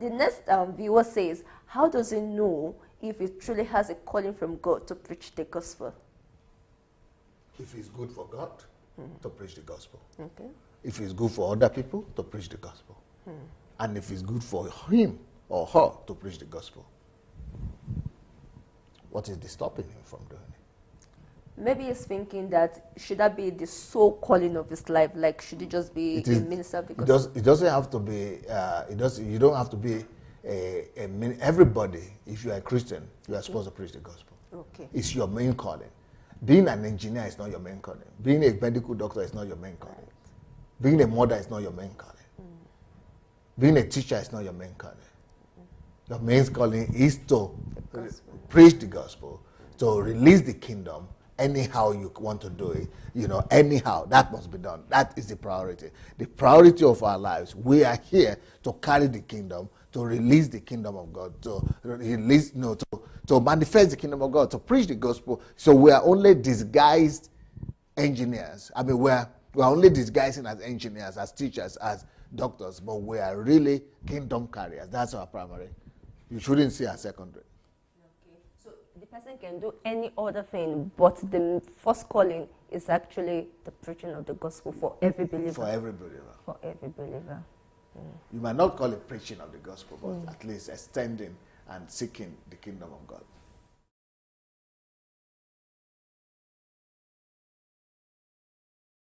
The next viewer says, how does he know if he truly has a calling from God to preach the gospel? If it's good for God, to preach the gospel. Okay. If it's good for other people, to preach the gospel. And if it's good for him or her to preach the gospel, what is stopping him from doing it? Maybe he's thinking that should that be the sole calling of his life? Like, should he just be a minister of the gospel? It doesn't have to be. You don't have to be everybody. If you are a Christian, you are supposed to preach the gospel. Okay. It's your main calling. Being an engineer is not your main calling. Being a medical doctor is not your main calling. Right. Being a mother is not your main calling. Being a teacher is not your main calling. Your main calling is to preach the gospel, to release the kingdom. Anyhow you want to do it, anyhow, that must be done. That is the priority. The priority of our lives. We are here to carry the kingdom, to release the kingdom of God, to release, to manifest the kingdom of God, to preach the gospel. So we are only disguised engineers. I mean, we're only disguising as engineers, as teachers, as doctors, but we are really kingdom carriers. That's our primary. You shouldn't see our secondary. The person can do any other thing, but the first calling is actually the preaching of the gospel for every believer. For every believer. For every believer. You might not call it preaching of the gospel, but at least extending and seeking the kingdom of God.